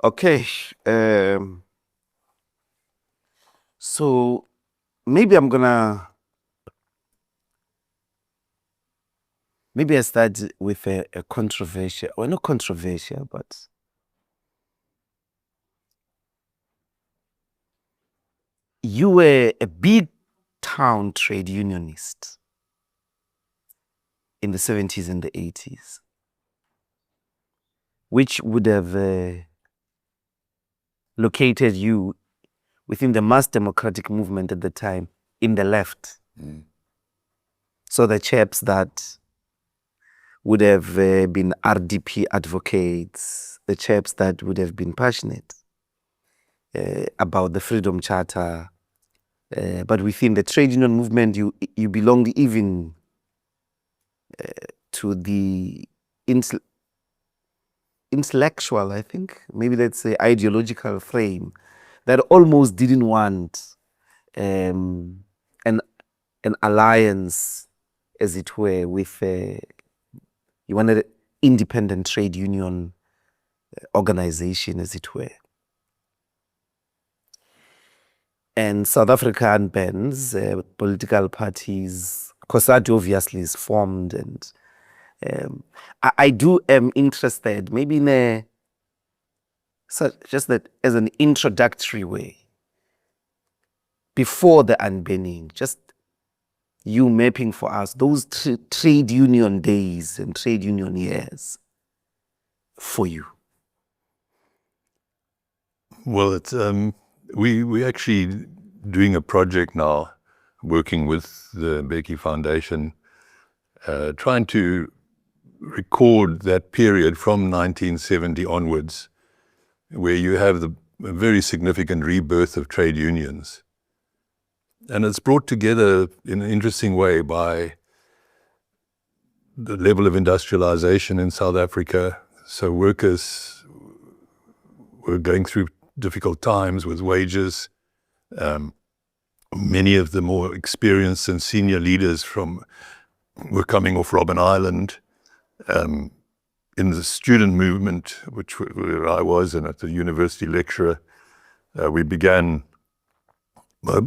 Okay. So maybe maybe I start with a controversial, well, not controversial, but you were a big town trade unionist in the 70s and the 80s, which would have located you within the mass democratic movement at the time in the left. So the chaps that would have been RDP advocates, the chaps that would have been passionate about the Freedom Charter. But within the trade union movement, you belonged even to the intellectual, I think, maybe let's say ideological frame that almost didn't want an alliance, as it were, with you wanted an independent trade union organization, as it were. And South African bands, political parties, COSATU obviously is formed, and I am interested, maybe in just that as an introductory way, before the unbanning, just you mapping for us those trade union days and trade union years for you. Well, it's we actually doing a project now, working with the Mbeki Foundation, trying to record that period from 1970 onwards, where you have a very significant rebirth of trade unions. And it's brought together in an interesting way by the level of industrialization in South Africa. So workers were going through difficult times with wages. Many of the more experienced and senior leaders were coming off Robben Island. In the student movement, where I was, and at the university lecturer, we began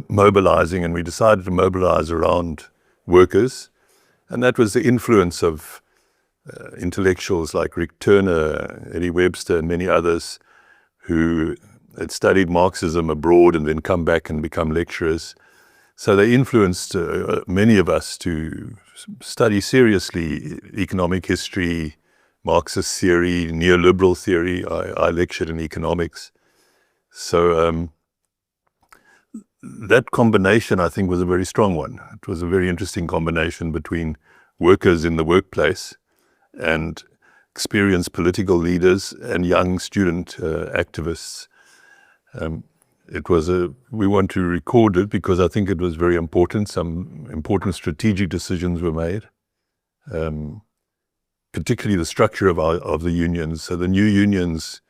mobilizing, and we decided to mobilize around workers. And that was the influence of intellectuals like Rick Turner, Eddie Webster, and many others who had studied Marxism abroad and then come back and become lecturers. So they influenced many of us to study seriously economic history, Marxist theory, neoliberal theory. I lectured in economics. So that combination, I think, was a very strong one. It was a very interesting combination between workers in the workplace and experienced political leaders and young student activists. We want to record it because I think it was very important. Some important strategic decisions were made, particularly the structure of the unions. So the new unions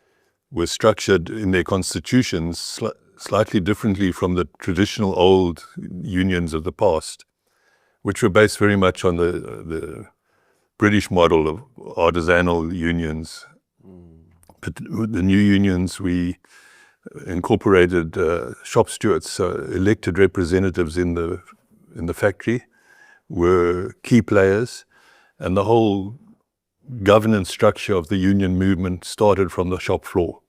were structured in their constitutions slightly differently from the traditional old unions of the past, which were based very much on the British model of artisanal unions. But the new unions, we incorporated shop stewards, so elected representatives in the factory were key players, and the whole governance structure of the union movement started from the shop floor.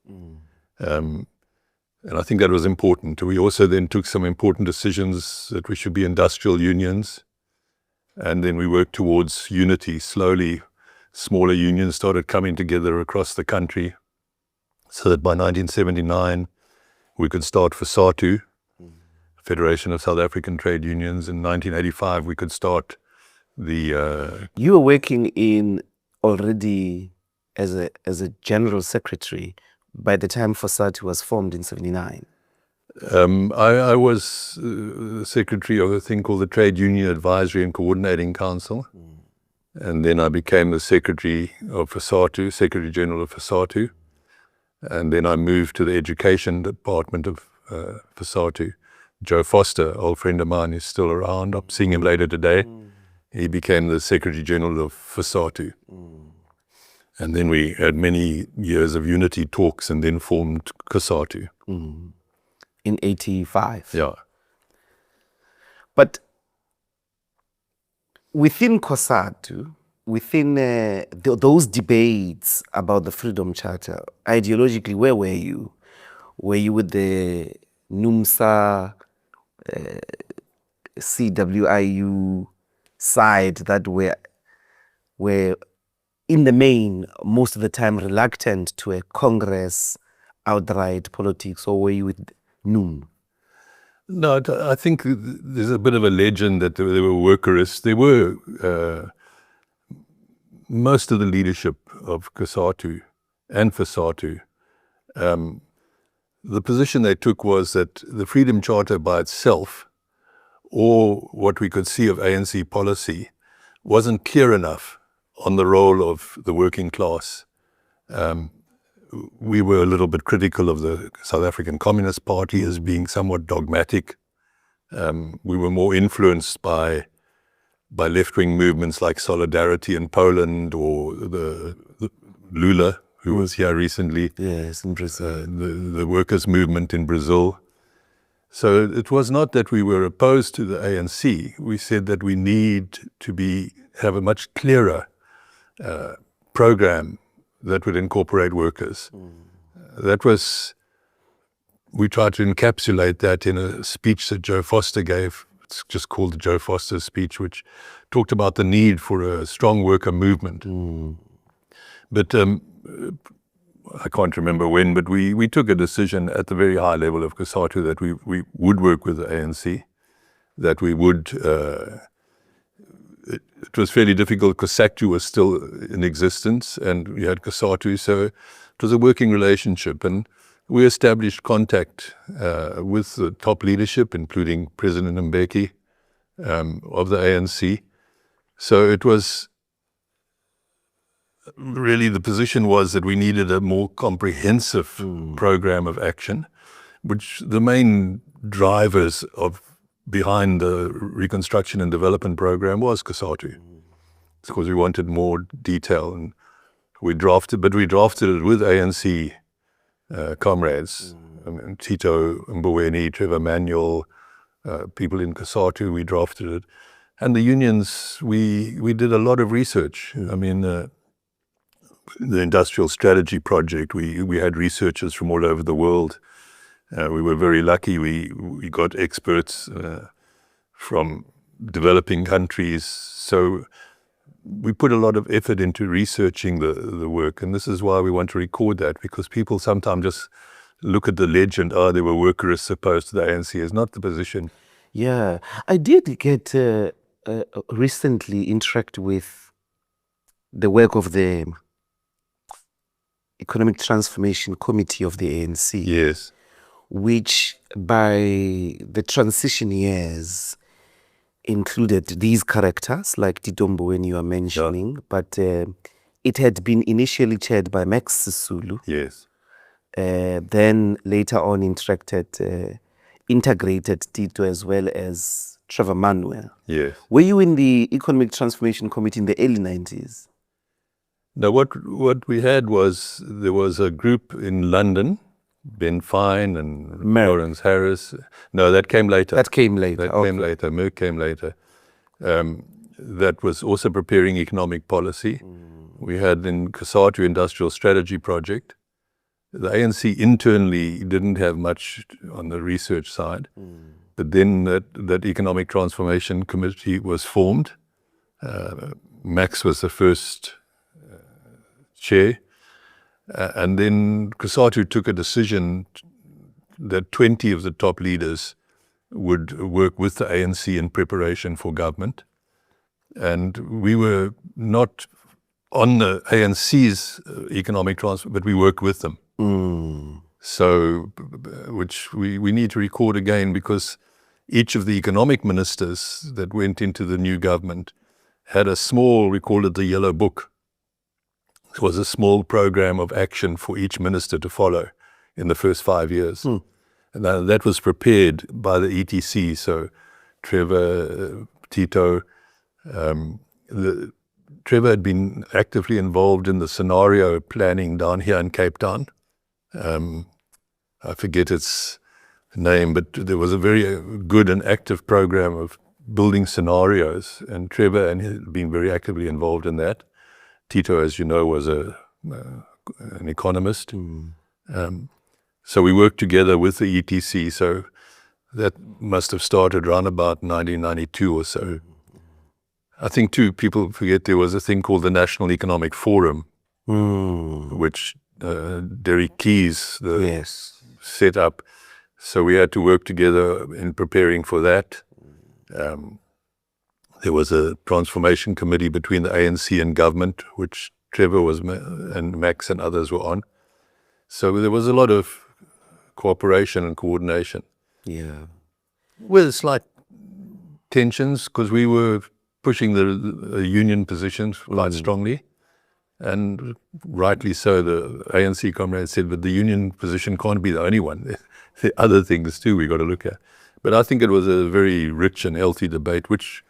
And I think that was important. We also then took some important decisions that we should be industrial unions, and then we worked towards unity. Slowly, smaller unions started coming together across the country, so that by 1979, we could start FASATU, Federation of South African Trade Unions. In 1985, we could start the... You were working in already as a general secretary by the time FASATU was formed in 79. I was the secretary of a thing called the Trade Union Advisory and Coordinating Council. And then I became the secretary of FASATU, Secretary General of FASATU. And then I moved to the education department of FASATU. Joe Foster, old friend of mine, is still around. I'm seeing him later today. He became the Secretary General of FASATU. And then we had many years of unity talks and then formed COSATU. In 85. Yeah. But within COSATU, within those debates about the Freedom Charter, ideologically, where were you? Were you with the NUMSA, CWIU side that were in the main, most of the time, reluctant to a Congress outright politics, or were you with NUM? No, I think there's a bit of a legend that there were workerists. There were most of the leadership of COSATU and FOSATU. The position they took was that the Freedom Charter by itself, or what we could see of ANC policy, wasn't clear enough on the role of the working class. We were a little bit critical of the South African Communist Party as being somewhat dogmatic. We were more influenced by left-wing movements like Solidarity in Poland, or the Lula, who was here recently. Yes, in Brazil. The workers' movement in Brazil. So it was not that we were opposed to the ANC. We said that we need to have a much clearer program that would incorporate workers. We tried to encapsulate that in a speech that Joe Foster gave. It's just called the Joe Foster speech, which talked about the need for a strong worker movement. But I can't remember when, but we took a decision at the very high level of COSATU that we would work with the ANC, that we would. It was fairly difficult because SACTU was still in existence and we had COSATU, so it was a working relationship. And we established contact with the top leadership, including President Mbeki of the ANC. So it was really, the position was that we needed a more comprehensive program of action, which the main drivers behind the Reconstruction and Development Program was COSATU. It's because we wanted more detail, and we drafted it with ANC comrades. I mean, Tito Mboweni, Trevor Manuel, people in COSATU, we drafted it. And the unions, we did a lot of research. I mean, the Industrial Strategy Project, we had researchers from all over the world. We were very lucky. We got experts from developing countries. So we put a lot of effort into researching the work. And this is why we want to record that, because people sometimes just look at the legend, they were workerists opposed to the ANC. Is not the position. Yeah, I did get recently interact with the work of the Economic Transformation Committee of the ANC. Yes. Which by the transition years included these characters like Titombo when you are mentioning, but it had been initially chaired by Max Sisulu. Yes. Then later on integrated Tito as well as Trevor Manuel. Yes. Were you in the Economic Transformation Committee in the early 90s? Now, what we had was, there was a group in London, Ben Fine and Lawrence Harris. No, that came later. That came later. Merck came later. That was also preparing economic policy. We had in COSATU Industrial Strategy Project. The ANC internally didn't have much on the research side. But then that Economic Transformation Committee was formed. Max was the first chair. And then COSATU took a decision that 20 of the top leaders would work with the ANC in preparation for government. And we were not on the ANC's economic transfer, but we worked with them. So, which we need to record again, because each of the economic ministers that went into the new government had a small, we called it the Yellow Book. It was a small program of action for each minister to follow in the first 5 years. And that was prepared by the ETC. So Trevor, Tito, Trevor had been actively involved in the scenario planning down here in Cape Town. I forget its name, but there was a very good and active program of building scenarios, and Trevor had been very actively involved in that. Tito, as you know, was an economist. So we worked together with the ETC, so that must have started around about 1992 or so. I think, too, people forget there was a thing called the National Economic Forum, which Derek Keyes set up. So we had to work together in preparing for that. There was a transformation committee between the ANC and government, which Trevor was, and Max and others were on. So there was a lot of cooperation and coordination. Yeah. With slight tensions, because we were pushing the union positions quite strongly. And rightly so, the ANC comrades said, but the union position can't be the only one. There are other things too we got to look at. But I think it was a very rich and healthy debate, which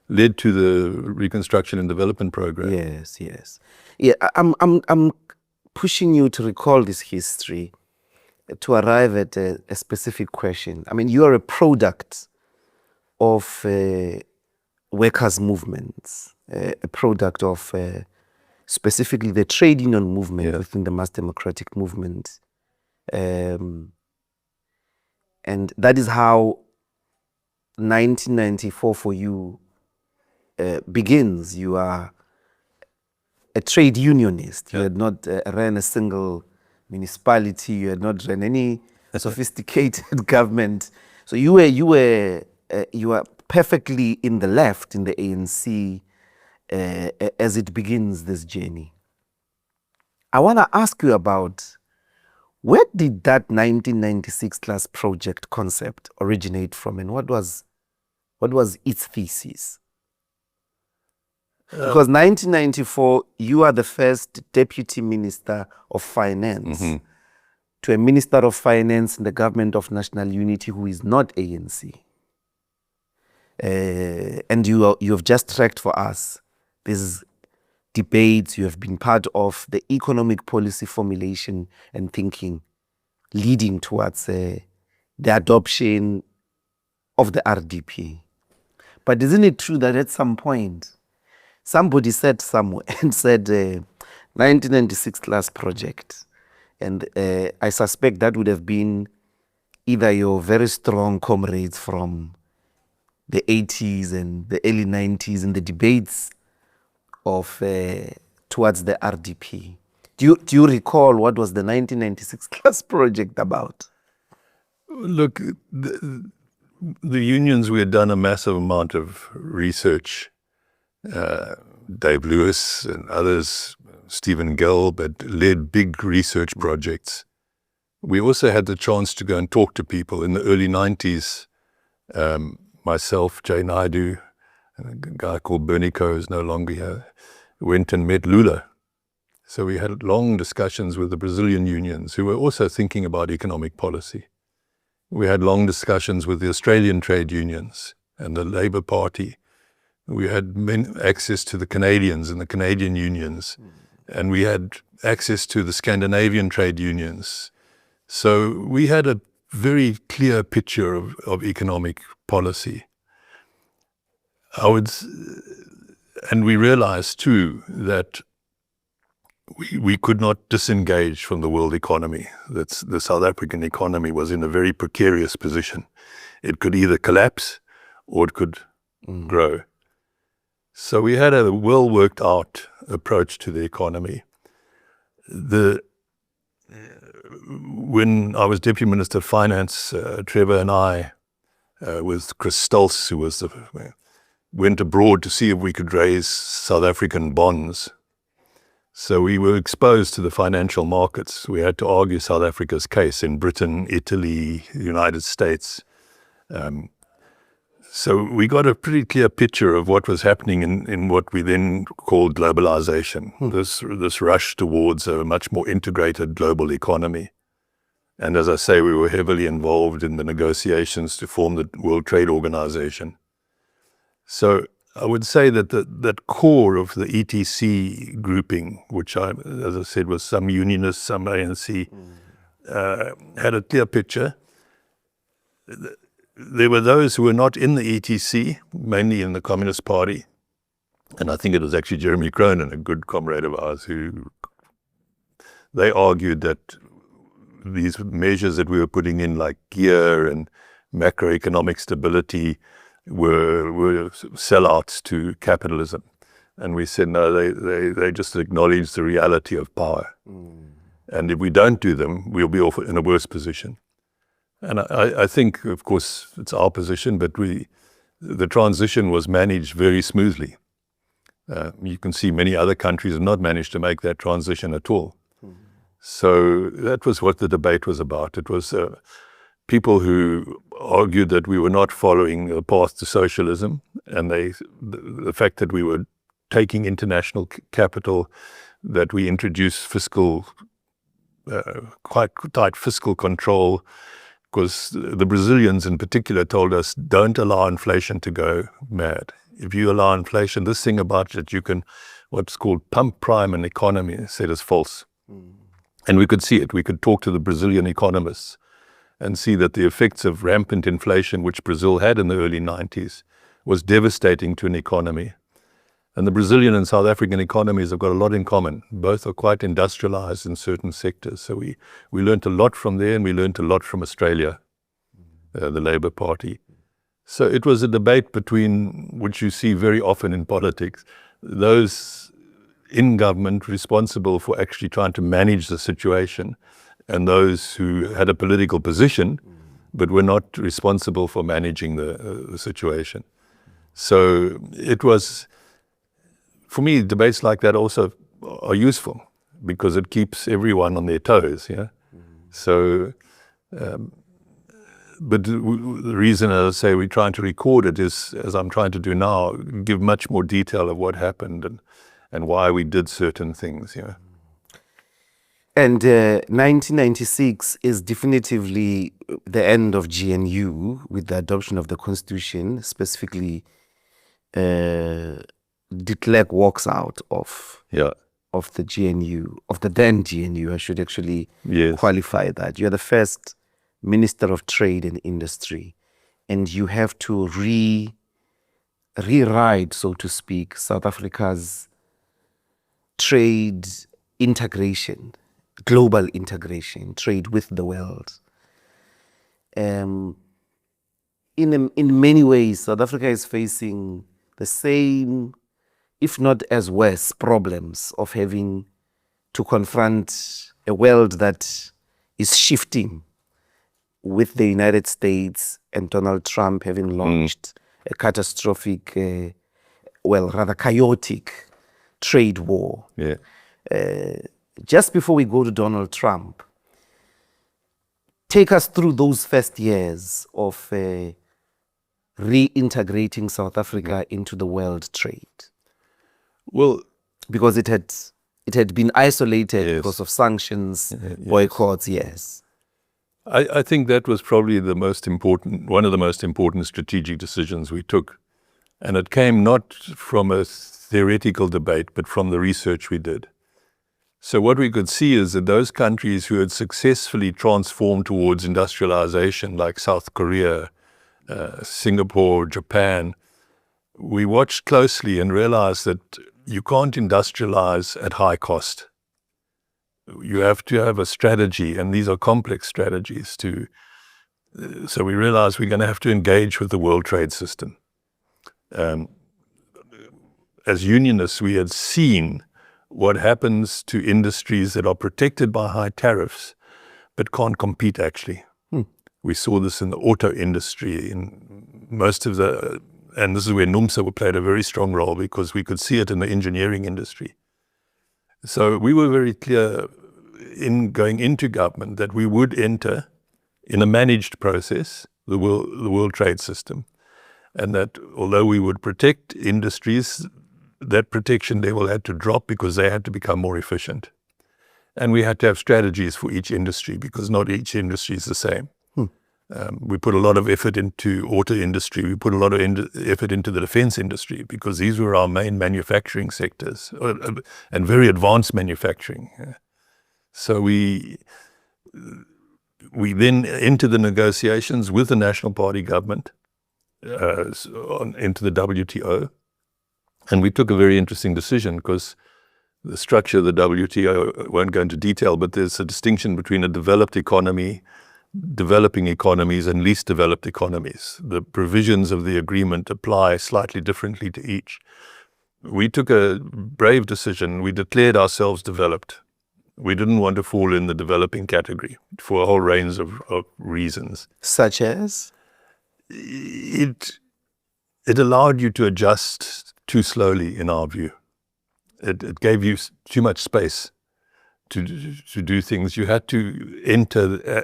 led to the Reconstruction and Development Program. Yes, yes. Yeah, I'm pushing you to recall this history to arrive at a specific question. I mean, you are a product of workers' movements, a product of specifically the trade union movement within the mass democratic movement. And that is how 1994 for you begins. You are a trade unionist. You had not ran a single municipality. You had not run any sophisticated government. So you were perfectly in the left, in the ANC, as it begins this journey. I want to ask you about, where did that 1996 class project concept originate from, and what was its thesis? Because 1994, you are the first deputy minister of finance to a minister of finance in the government of national unity who is not ANC. And you have just tracked for us these debates. You have been part of the economic policy formulation and thinking leading towards the adoption of the RDP. But isn't it true that at some point somebody said somewhere and said 1996 class project, and I suspect that would have been either your very strong comrades from the 80s and the early 90s in the debates of towards the RDP. Do you recall what was the 1996 class project about? Look, the unions, we had done a massive amount of research. Dave Lewis and others, Stephen Gelb, had led big research projects. We also had the chance to go and talk to people in the early 90s. Myself, Jay Naidu, and a guy called Bernie Coe, who's no longer here, went and met Lula. So we had long discussions with the Brazilian unions who were also thinking about economic policy. We had long discussions with the Australian trade unions and the Labour Party. We had access to the Canadians and the Canadian unions, and we had access to the Scandinavian trade unions. So we had a very clear picture of economic policy. And we realized too that we could not disengage from the world economy. That the South African economy was in a very precarious position. It could either collapse or it could grow. So we had a well worked out approach to the economy. When I was Deputy Minister of Finance, Trevor and I, with Chris Stolz, who was went abroad to see if we could raise South African bonds. So we were exposed to the financial markets. We had to argue South Africa's case in Britain, Italy, the United States. So we got a pretty clear picture of what was happening in what we then called globalization, this rush towards a much more integrated global economy. And as I say, we were heavily involved in the negotiations to form the World Trade Organization. So I would say that that core of the ETC grouping, which as I said, was some unionists, some ANC, had a clear picture. There were those who were not in the ETC, mainly in the Communist Party. And I think it was actually Jeremy Cronin, a good comrade of ours, who they argued that these measures that we were putting in, like gear and macroeconomic stability, were sellouts to capitalism. And we said, no, they just acknowledge the reality of power. And if we don't do them, we'll be in a worse position. And I think, of course, it's our position, but the transition was managed very smoothly. You can see many other countries have not managed to make that transition at all. So that was what the debate was about. It was people who argued that we were not following the path to socialism, and the fact that we were taking international capital, that we introduced quite tight fiscal control, because the Brazilians in particular told us, don't allow inflation to go mad. If you allow inflation, this thing about that you can, what's called pump prime an economy, said is false. And we could see it. We could talk to the Brazilian economists and see that the effects of rampant inflation, which Brazil had in the early 90s, was devastating to an economy. And the Brazilian and South African economies have got a lot in common. Both are quite industrialized in certain sectors. So we learned a lot from there, and we learned a lot from Australia, the Labour Party. So it was a debate between, which you see very often in politics, those in government responsible for actually trying to manage the situation, and those who had a political position but were not responsible for managing the situation. So it was, for me, debates like that also are useful because it keeps everyone on their toes. Yeah. So, but the reason, as I say, we're trying to record it is, as I'm trying to do now, give much more detail of what happened and why we did certain things. Yeah. And 1996 is definitively the end of GNU with the adoption of the Constitution. Specifically, de Klerk walks out of the GNU, of the then GNU. I should actually qualify that. You're the first Minister of Trade and Industry, and you have to rewrite, so to speak, South Africa's trade integration, global integration, trade with the world. In many ways, South Africa is facing the same, if not as worse, problems of having to confront a world that is shifting, with the United States and Donald Trump having launched a catastrophic, rather chaotic trade war. Yeah. Just before we go to Donald Trump, take us through those first years of reintegrating South Africa into the world trade. Well, because it had been isolated because of sanctions, boycotts. Yes. I think that was probably one of the most important strategic decisions we took. And it came not from a theoretical debate, but from the research we did. So what we could see is that those countries who had successfully transformed towards industrialization, like South Korea, Singapore, Japan, we watched closely and realized that you can't industrialize at high cost. You have to have a strategy, and these are complex strategies so we realized we're going to have to engage with the world trade system. As unionists, we had seen what happens to industries that are protected by high tariffs, but can't compete actually. We saw this in the auto industry, in most of and this is where NUMSA played a very strong role, because we could see it in the engineering industry. So we were very clear in going into government that we would enter in a managed process, the world trade system, and that although we would protect industries, that protection level had to drop because they had to become more efficient. And we had to have strategies for each industry because not each industry is the same. We put a lot of effort into auto industry. We put a lot of effort into the defense industry because these were our main manufacturing sectors and very advanced manufacturing. So we then entered the negotiations with the National Party government into the WTO. And we took a very interesting decision because the structure of the WTO, I won't go into detail, but there's a distinction between a developed economy, developing economies, and least developed economies. The provisions of the agreement apply slightly differently to each. We took a brave decision. We declared ourselves developed. We didn't want to fall in the developing category for a whole range of reasons. Such as? It allowed you to adjust too slowly, in our view. It gave you too much space to do things. You had to enter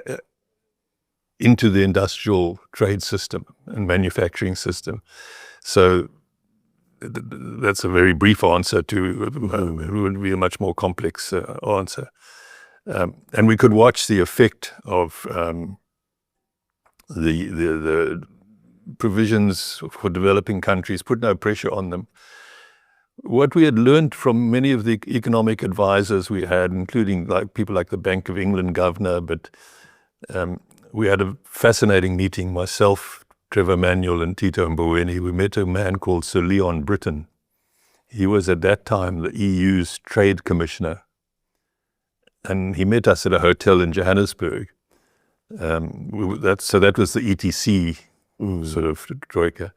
into the industrial trade system and manufacturing system. So that's a very brief answer to it would be a much more complex answer. And we could watch the effect of the provisions for developing countries, put no pressure on them. What we had learned from many of the economic advisors we had, including people like the Bank of England governor, but we had a fascinating meeting, myself, Trevor Manuel and Tito Mboweni. We met a man called Sir Leon Britton. He was at that time the EU's trade commissioner. And he met us at a hotel in Johannesburg. So that was the ETC sort of troika.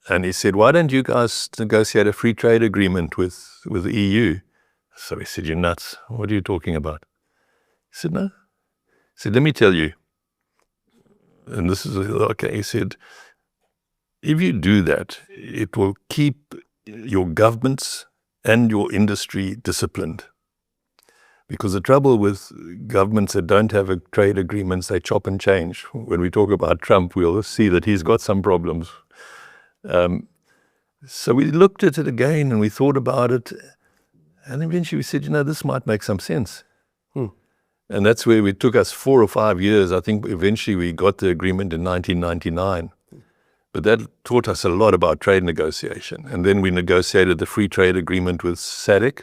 And he said, why don't you guys negotiate a free trade agreement with the EU? So we said, you're nuts. What are you talking about? He said, no. He said, let me tell you. And this is, okay, he said, if you do that, it will keep your governments and your industry disciplined. Because the trouble with governments that don't have trade agreements, they chop and change. When we talk about Trump, we'll see that he's got some problems. So we looked at it again and we thought about it. And eventually we said, this might make some sense. And that's where it took us 4 or 5 years. I think eventually we got the agreement in 1999. But that taught us a lot about trade negotiation. And then we negotiated the free trade agreement with SADC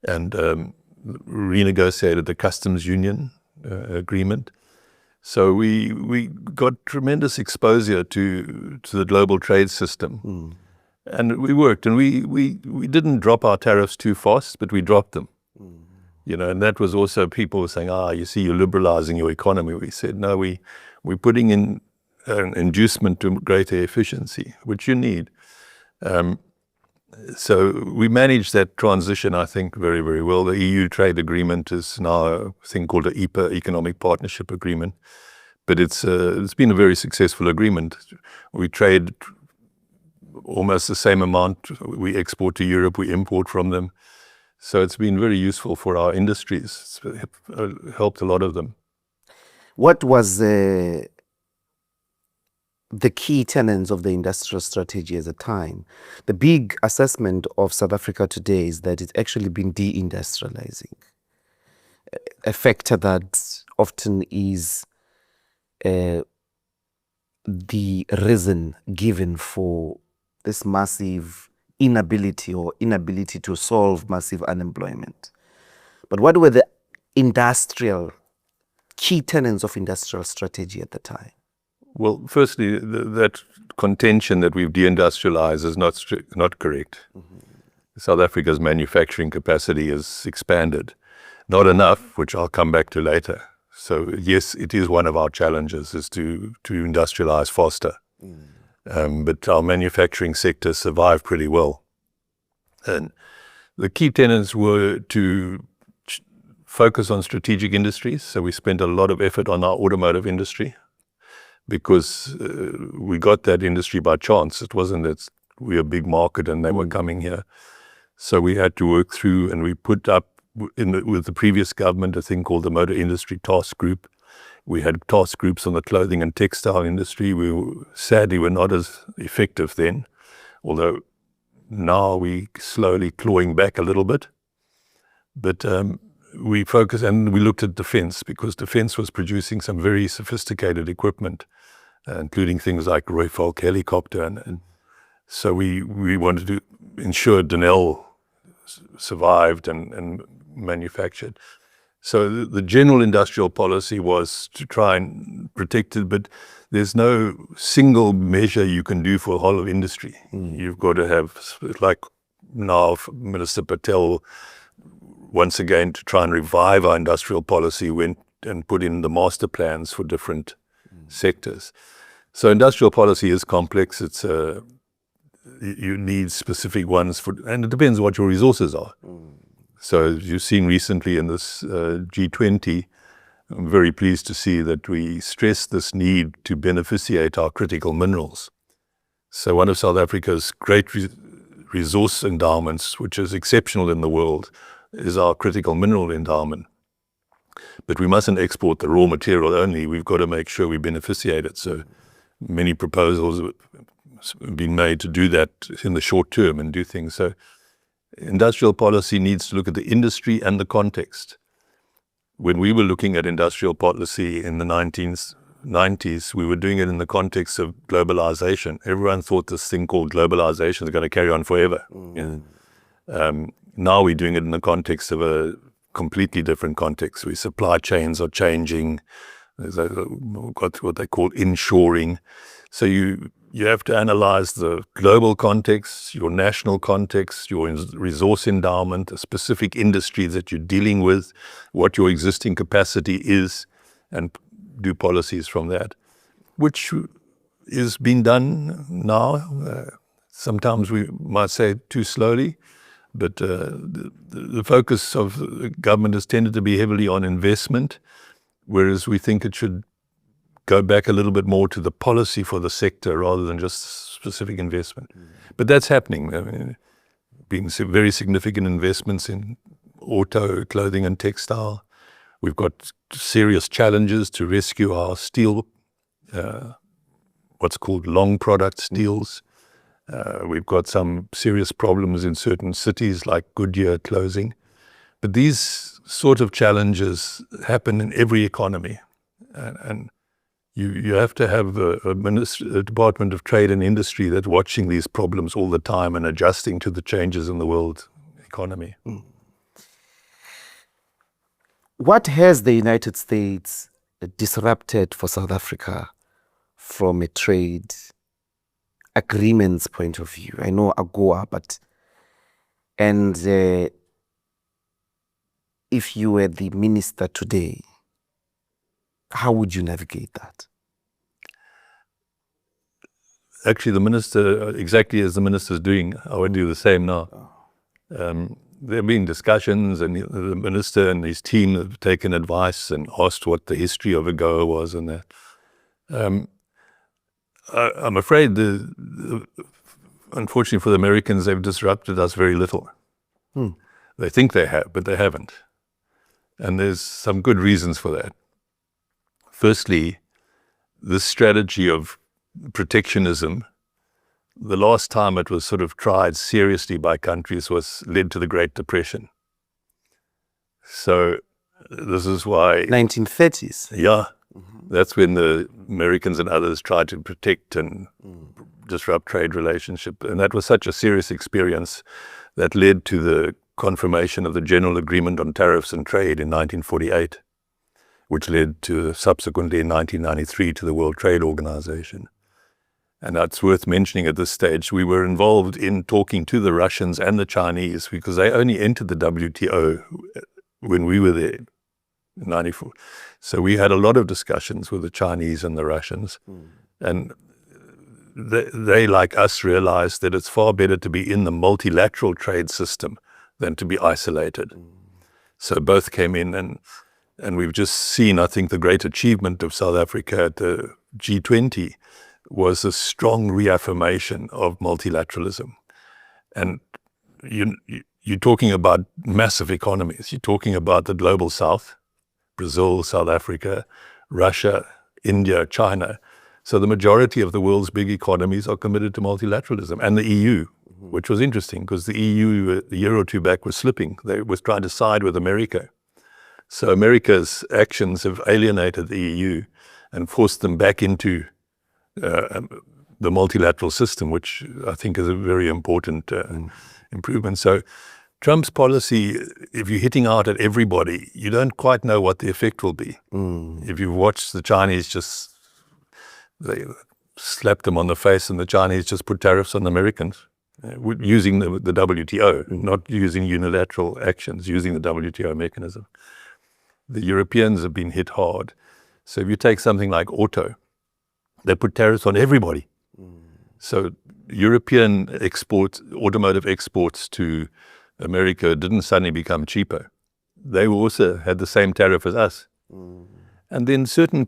and renegotiated the customs union agreement. So we got tremendous exposure to the global trade system. And we worked. And we didn't drop our tariffs too fast, but we dropped them. And that was also people were saying, you see, you're liberalizing your economy. We said, no, we're putting in an inducement to greater efficiency, which you need. So we managed that transition, I think, very, very well. The EU trade agreement is now a thing called the EPA, Economic Partnership Agreement. But it's been a very successful agreement. We trade almost the same amount. We export to Europe, we import from them. So it's been very useful for our industries. It's helped a lot of them. What was the key tenets of the industrial strategy at the time? The big assessment of South Africa today is that it's actually been deindustrializing, a factor that often is the reason given for this massive inability to solve massive unemployment. But what were the key tenets of industrial strategy at the time? Well, firstly, that contention that we've deindustrialized is not correct. South Africa's manufacturing capacity has expanded. Not enough, which I'll come back to later. So yes, it is one of our challenges is to industrialize faster. But our manufacturing sector survived pretty well. And the key tenets were to focus on strategic industries. So we spent a lot of effort on our automotive industry because we got that industry by chance. It wasn't that we're a big market and they were coming here. So we had to work through, and we put up with the previous government a thing called the Motor Industry Task Group. We had task groups on the clothing and textile industry. Sadly, were not as effective then, although now we slowly clawing back a little bit. But we focused and we looked at defense, because defense was producing some very sophisticated equipment, including things like Rafale helicopter. And so we wanted to ensure Denel survived and manufactured. So the general industrial policy was to try and protect it, but there's no single measure you can do for a whole of industry. You've got to have, like now Minister Patel, once again, to try and revive our industrial policy, went and put in the master plans for different sectors. So industrial policy is complex. It's you need specific ones and it depends what your resources are. So as you've seen recently in this G20, I'm very pleased to see that we stress this need to beneficiate our critical minerals. So one of South Africa's great resource endowments, which is exceptional in the world, is our critical mineral endowment. But we mustn't export the raw material only. We've got to make sure we beneficiate it. So many proposals have been made to do that in the short term and do things. So industrial policy needs to look at the industry and the context. When we were looking at industrial policy in the 1990s, we were doing it in the context of globalization. Everyone thought this thing called globalization is going to carry on forever. Now we're doing it in the context of a completely different context. Where supply chains are changing. We've got what they call inshoring. So you have to analyze the global context, your national context, your resource endowment, the specific industry that you're dealing with, what your existing capacity is, and do policies from that, which is being done now. Sometimes we might say too slowly, but the focus of the government has tended to be heavily on investment, whereas we think it should go back a little bit more to the policy for the sector rather than just specific investment. But that's happening. I mean, being very significant investments in auto, clothing and textile. We've got serious challenges to rescue our steel, what's called long product steels. We've got some serious problems in certain cities like Goodyear closing. But these sort of challenges happen in every economy. And you have to have a Department of Trade and Industry that's watching these problems all the time and adjusting to the changes in the world economy. What has the United States disrupted for South Africa from a trade agreements point of view? I know AGOA, but if you were the minister today, how would you navigate that? Actually, the minister, exactly as the minister is doing, I would do the same now. There have been discussions, and the minister and his team have taken advice and asked what the history of AGOA was and that. I'm afraid, unfortunately for the Americans, they've disrupted us very little. They think they have, but they haven't. And there's some good reasons for that. Firstly, this strategy of protectionism, the last time it was sort of tried seriously by countries led to the Great Depression. So this is why... 1930s? Yeah. That's when the Americans and others tried to protect and disrupt trade relationship. And that was such a serious experience that led to the confirmation of the General Agreement on Tariffs and Trade in 1948, which led to subsequently in 1993 to the World Trade Organization. And that's worth mentioning at this stage. We were involved in talking to the Russians and the Chinese because they only entered the WTO when we were there in 94. So we had a lot of discussions with the Chinese and the Russians. And they, like us, realized that it's far better to be in the multilateral trade system than to be isolated. So both came in, and we've just seen, I think, the great achievement of South Africa at the G20 was a strong reaffirmation of multilateralism. And you're talking about massive economies. You're talking about the global South, Brazil, South Africa, Russia, India, China. So the majority of the world's big economies are committed to multilateralism. And the EU, which was interesting because the EU a year or two back was slipping. They was trying to side with America. So America's actions have alienated the EU and forced them back into the multilateral system, which I think is a very important improvement. So Trump's policy, if you're hitting out at everybody, you don't quite know what the effect will be. If you've watched the Chinese they slapped them on the face, and the Chinese just put tariffs on the Americans using the WTO, not using unilateral actions, using the WTO mechanism. The Europeans have been hit hard. So if you take something like auto, they put tariffs on everybody. So European automotive exports to America didn't suddenly become cheaper. They also had the same tariff as us. And then certain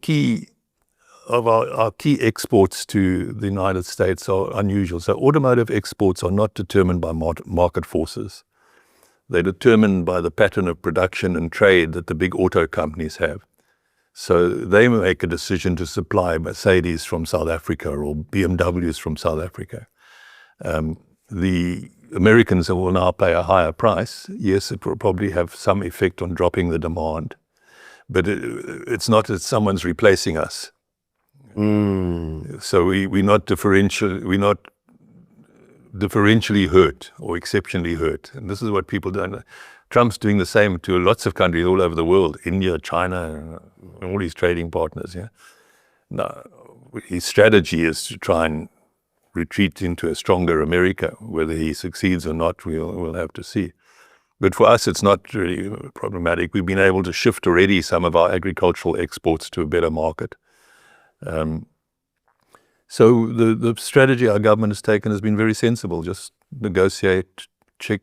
our key exports to the United States are unusual. So automotive exports are not determined by market forces. They're determined by the pattern of production and trade that the big auto companies have. So they make a decision to supply Mercedes from South Africa or BMWs from South Africa. The Americans will now pay a higher price. Yes, it will probably have some effect on dropping the demand, but it's not that someone's replacing us. So we're not differentially hurt or exceptionally hurt. And this is what people don't know. Trump's doing the same to lots of countries all over the world, India, China, and all his trading partners. Yeah. Now, his strategy is to try and retreat into a stronger America. Whether he succeeds or not, we'll have to see. But for us, it's not really problematic. We've been able to shift already some of our agricultural exports to a better market. So the strategy our government has taken has been very sensible. Just negotiate, check.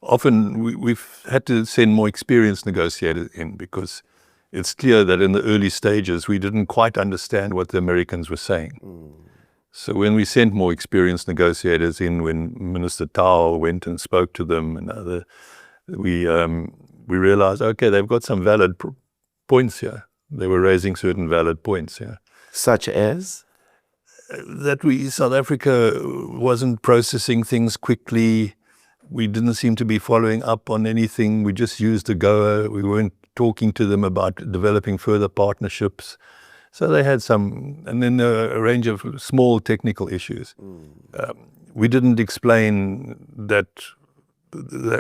Often we've had to send more experienced negotiators in because it's clear that in the early stages we didn't quite understand what the Americans were saying. So when we sent more experienced negotiators in, when Minister Tao went and spoke to them, and we realized, okay, they've got some valid points here. They were raising certain valid points here. Such as? That South Africa wasn't processing things quickly. We didn't seem to be following up on anything. We just used AGOA. We weren't talking to them about developing further partnerships. So they had some, and then a range of small technical issues. We didn't explain that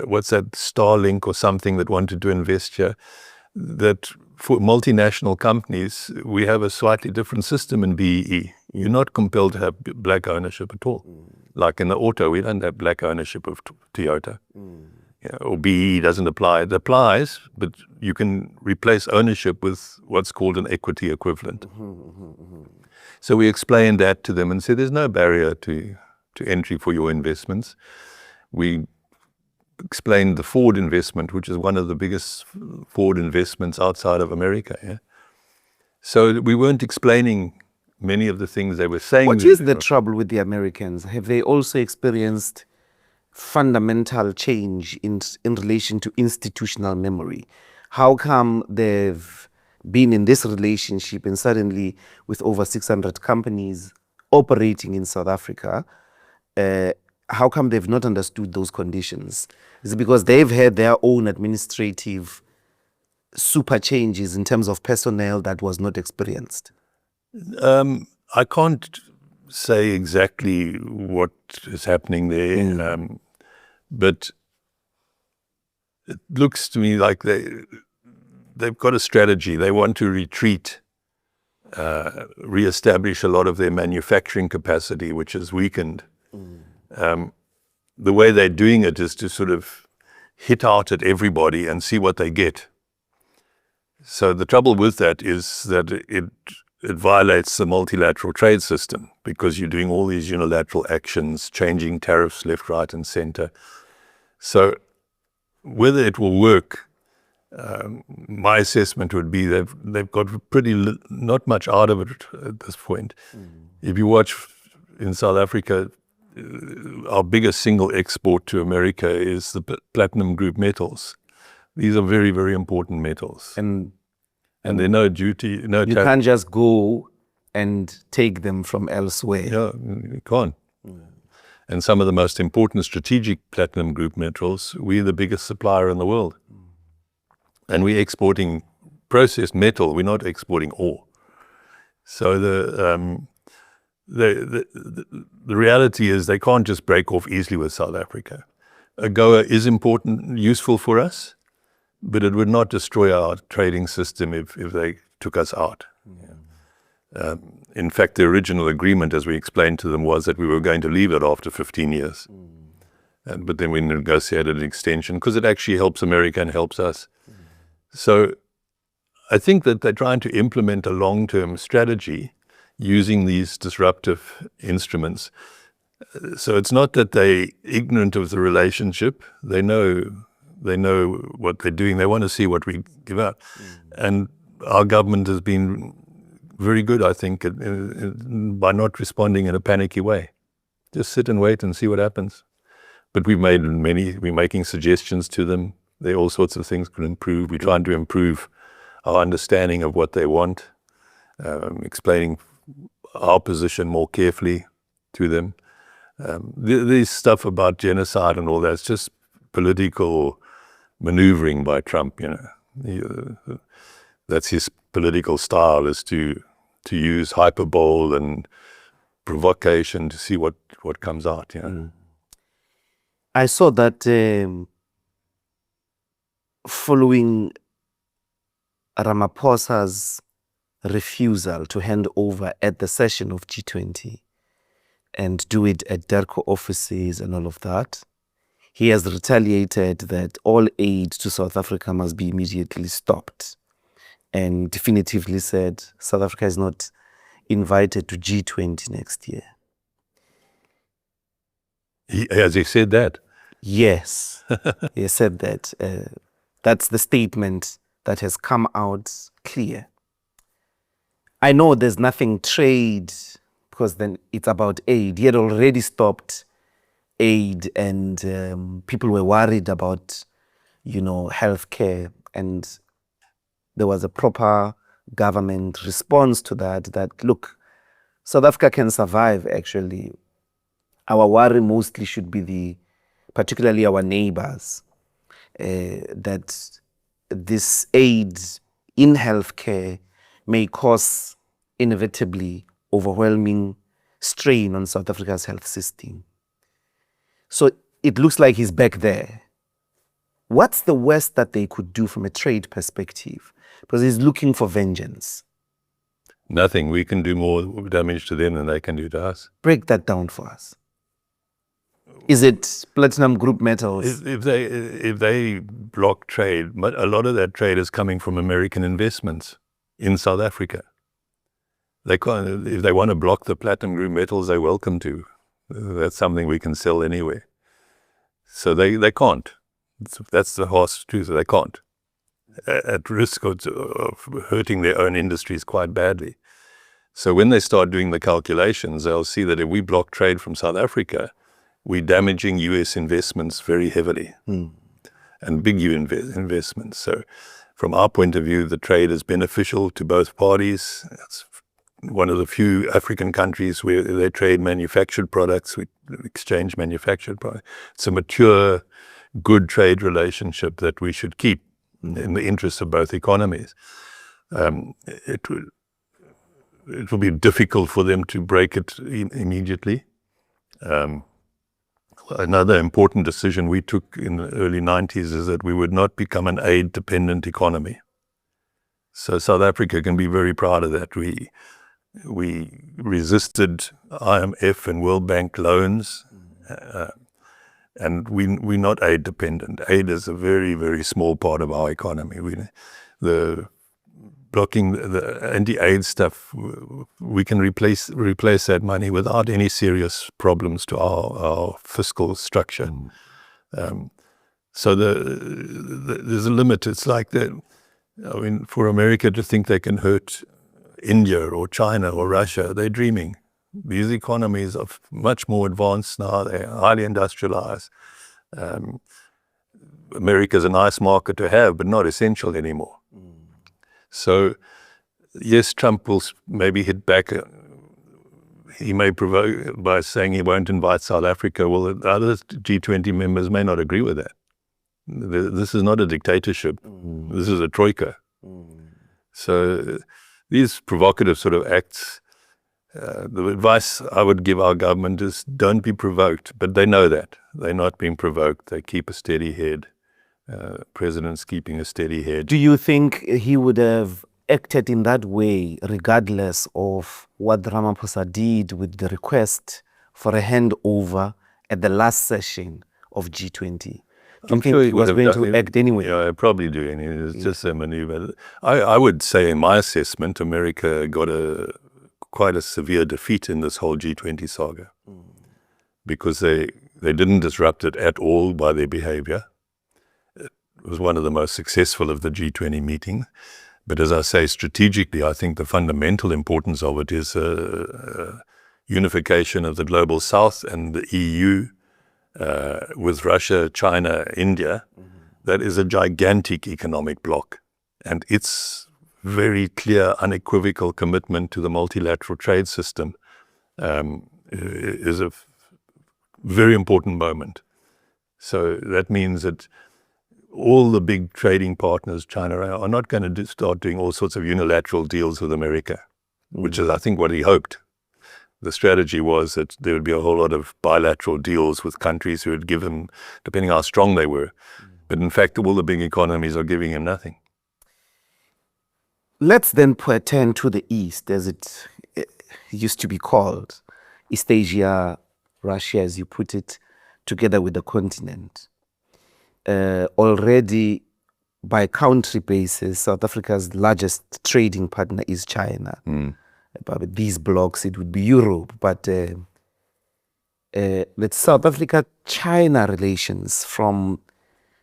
what's that, Starlink or something that wanted to invest here, that for multinational companies, we have a slightly different system in BEE. You're not compelled to have black ownership at all. Like in the auto, we don't have black ownership of Toyota. Yeah, or BEE doesn't apply. It applies, but you can replace ownership with what's called an equity equivalent. So we explained that to them and said there's no barrier to entry for your investments. We explained the Ford investment, which is one of the biggest Ford investments outside of America. Yeah? So we weren't explaining many of the things they were saying. What is the trouble with the Americans? Have they also experienced fundamental change in relation to institutional memory? How come they've been in this relationship and suddenly with over 600 companies operating in South Africa, how come they've not understood those conditions? Is it because they've had their own administrative super changes in terms of personnel that was not experienced? I can't say exactly what is happening there, but it looks to me like they've got a strategy. They want to retreat, reestablish a lot of their manufacturing capacity, which is weakened. The way they're doing it is to sort of hit out at everybody and see what they get. So the trouble with that is that it violates the multilateral trade system because you're doing all these unilateral actions, changing tariffs left, right, and center. So whether it will work, my assessment would be they've got not much out of it at this point. If you watch in South Africa, our biggest single export to America is the platinum group metals. These are very, very important metals. And there's no duty, no You can't just go and take them from elsewhere. Yeah, you can't. And some of the most important strategic platinum group metals, we're the biggest supplier in the world. And we're exporting processed metal. We're not exporting ore. So the reality is they can't just break off easily with South Africa. AGOA is important, useful for us, but it would not destroy our trading system if they took us out. Yeah. In fact, the original agreement, as we explained to them, was that we were going to leave it after 15 years. But then we negotiated an extension because it actually helps America and helps us. So I think that they're trying to implement a long-term strategy using these disruptive instruments. So it's not that they're ignorant of the relationship. They know what they're doing. They want to see what we give out. And our government has been very good, I think, by not responding in a panicky way. Just sit and wait and see what happens. But we're making suggestions to them. There are all sorts of things can improve. We're trying to improve our understanding of what they want, explaining our position more carefully to them. This stuff about genocide and all that's just political maneuvering by Trump, that's his political style, is to use hyperbole and provocation to see what comes out. I saw that following Ramaphosa's refusal to hand over at the session of G20 and do it at DERCO offices and all of that, he has retaliated that all aid to South Africa must be immediately stopped and definitively said South Africa is not invited to G20 next year. Has he said that? Yes, he said that. That's the statement that has come out clear. I know there's nothing trade, because then it's about aid. He had already stopped aid, and people were worried about, healthcare, and there was a proper government response to that, look, South Africa can survive, actually. Our worry mostly should be particularly our neighbors, that this aid in healthcare may cause inevitably overwhelming strain on South Africa's health system. So it looks like he's back there. What's the worst that they could do from a trade perspective? Because he's looking for vengeance. Nothing. We can do more damage to them than they can do to us. Break that down for us. Is it platinum group metals? If they block trade, a lot of that trade is coming from American investments in South Africa. They can't, if they want to block the platinum group metals, they're welcome to. That's something we can sell anywhere. So they can't. That's the harsh truth. They can't. At risk of hurting their own industries quite badly. So when they start doing the calculations, they'll see that if we block trade from South Africa, we're damaging US investments very heavily, and big investments. So from our point of view, the trade is beneficial to both parties. It's one of the few African countries where they trade manufactured products, we exchange manufactured products. It's a mature, good trade relationship that we should keep in the interests of both economies. It will be difficult for them to break it immediately. Another important decision we took in the early 90s is that we would not become an aid-dependent economy. So South Africa can be very proud of that. We resisted IMF and World Bank loans, and we're not aid-dependent. Aid is a very, very small part of our economy. Blocking the anti-aid stuff, we can replace that money without any serious problems to our fiscal structure. So there's a limit. It's like that. I mean, for America to think they can hurt India or China or Russia, they're dreaming. These economies are much more advanced now. They're highly industrialized. America's a nice market to have, but not essential anymore. So, yes, Trump will maybe hit back. He may provoke by saying he won't invite South Africa. Well, the other G20 members may not agree with that. This is not a dictatorship. This is a troika. So these provocative sort of acts, the advice I would give our government is don't be provoked. But they know that. They're not being provoked. They keep a steady head. President's keeping a steady head. Do you think he would have acted in that way regardless of what Ramaphosa did with the request for a handover at the last session of G20? Do you think he was going to act anyway? Yeah, I probably do. It's just a maneuver. I would say, in my assessment, America got quite a severe defeat in this whole G20 saga because they didn't disrupt it at all by their behavior. It was one of the most successful of the G20 meetings. But as I say, strategically, I think the fundamental importance of it is unification of the global south and the EU with Russia, China, India. That is a gigantic economic bloc. And its very clear, unequivocal commitment to the multilateral trade system is a very important moment. So that means that all the big trading partners, China, are not going to start doing all sorts of unilateral deals with America, which is, I think, what he hoped. The strategy was that there would be a whole lot of bilateral deals with countries who would give him, depending how strong they were. But in fact, all the big economies are giving him nothing. Let's then turn to the East, as it used to be called. East Asia, Russia, as you put it, together with the continent. Already, by country basis, South Africa's largest trading partner is China. But these blocks, it would be Europe. But the South Africa-China relations, from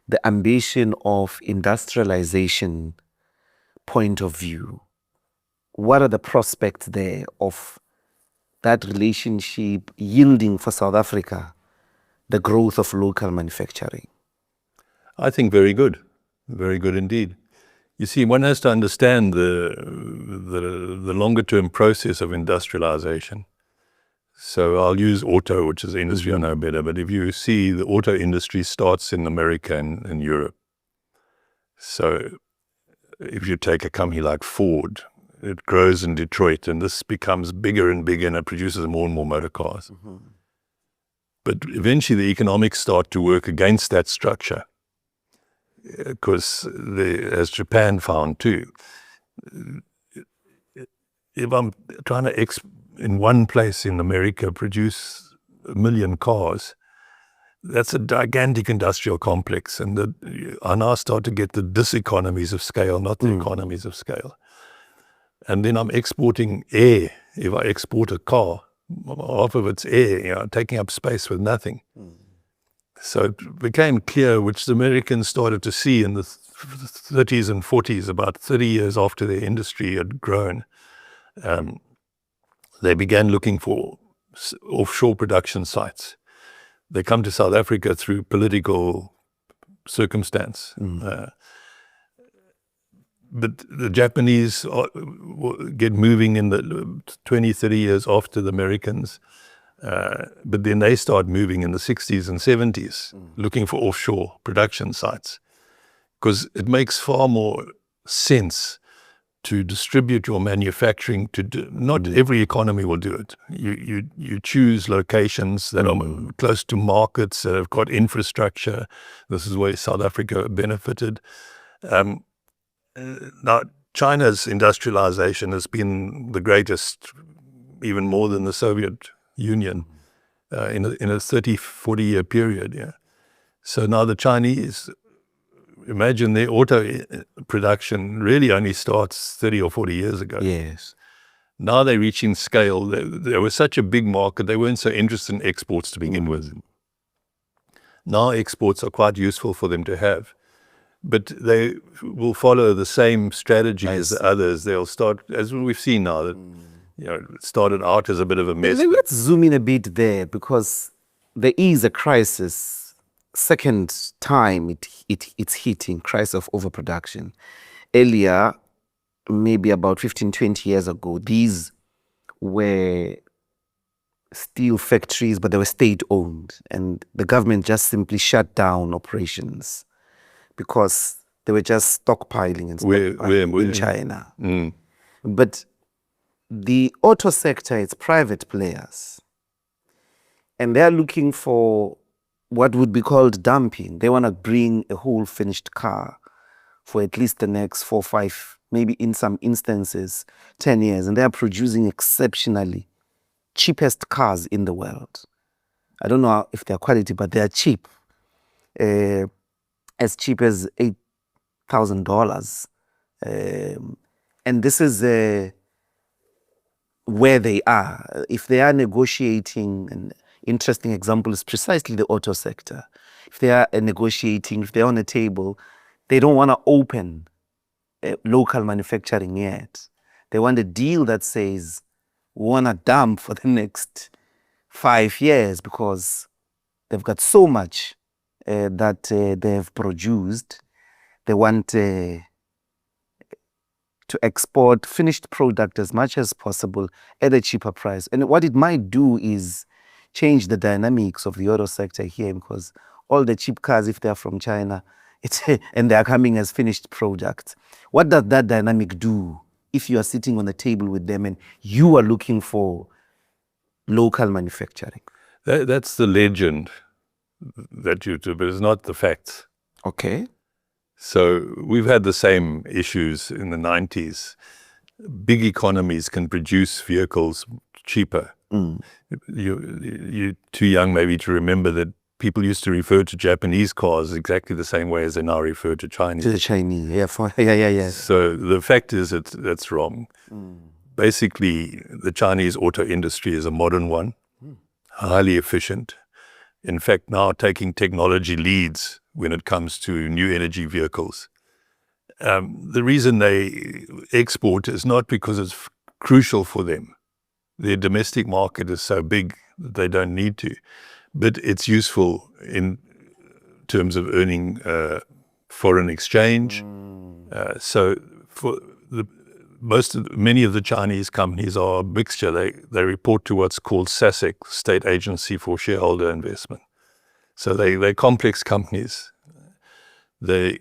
the ambition of industrialization point of view, what are the prospects there of that relationship yielding for South Africa the growth of local manufacturing? I think very good indeed. You see, one has to understand the longer-term process of industrialization. So I'll use auto, which is the industry I know better, but if you see, the auto industry starts in America and Europe. So if you take a company like Ford, it grows in Detroit, and this becomes bigger and bigger, and it produces more and more motor cars. But eventually the economics start to work against that structure. Because, as Japan found too, if I'm trying to, in one place in America, produce 1 million cars, that's a gigantic industrial complex. And I now start to get the diseconomies of scale, not the economies of scale. And then I'm exporting air. If I export a car, half of it's air, taking up space with nothing. So it became clear, which the Americans started to see in the 30s and 40s, about 30 years after their industry had grown. They began looking for offshore production sites. They come to South Africa through political circumstance. But the Japanese get moving in the 20, 30 years after the Americans. But then they start moving in the 60s and 70s, looking for offshore production sites. Because it makes far more sense to distribute your manufacturing not every economy will do it. You choose locations that are close to markets, that have got infrastructure. This is where South Africa benefited. Now, China's industrialization has been the greatest, even more than the Soviet Union, in a 30, 40-year period. Yeah. So now the Chinese, imagine their auto production really only starts 30 or 40 years ago. Yes. Now they're reaching scale. They were such a big market, they weren't so interested in exports to begin with. Now exports are quite useful for them to have. But they will follow the same strategy as the others. They'll start, as we've seen now, that it started out as a bit of a mess. Let's zoom in a bit there, because there is a crisis. Second time it's hitting, crisis of overproduction. Earlier, maybe about 15, 20 years ago, these were steel factories, but they were state-owned, and the government just simply shut down operations. because they were just stockpiling and stockpiling in China. But the auto sector, it's private players. And they're looking for what would be called dumping. They want to bring a whole finished car for at least the next 4, 5, maybe in some instances, 10 years. And they're producing exceptionally cheapest cars in the world. I don't know if they're quality, but they're cheap. As cheap as $8,000. And this is where they are. If they are negotiating, an interesting example is precisely the auto sector. If they are negotiating, if they're on a table, they don't want to open local manufacturing yet. They want a deal that says, we want to dump for the next 5 years because they've got so much that they have produced. They want to export finished product as much as possible at a cheaper price. And what it might do is change the dynamics of the auto sector here, because all the cheap cars, if they're from China, and they're coming as finished products. What does that dynamic do if you are sitting on a table with them and you are looking for local manufacturing? That's the legend that you do, but it's not the facts. Okay. So we've had the same issues in the 90s. Big economies can produce vehicles cheaper. You're too young maybe to remember that people used to refer to Japanese cars exactly the same way as they now refer to Chinese. To the Chinese, yeah. So the fact is that that's wrong. Basically, the Chinese auto industry is a modern one, highly efficient. In fact, now taking technology leads when it comes to new energy vehicles. The reason they export is not because it's crucial for them. Their domestic market is so big that they don't need to. But it's useful in terms of earning foreign exchange. So for many of the Chinese companies are a mixture. They report to what's called SASAC, State Agency for Shareholder Investment. So they're complex companies. But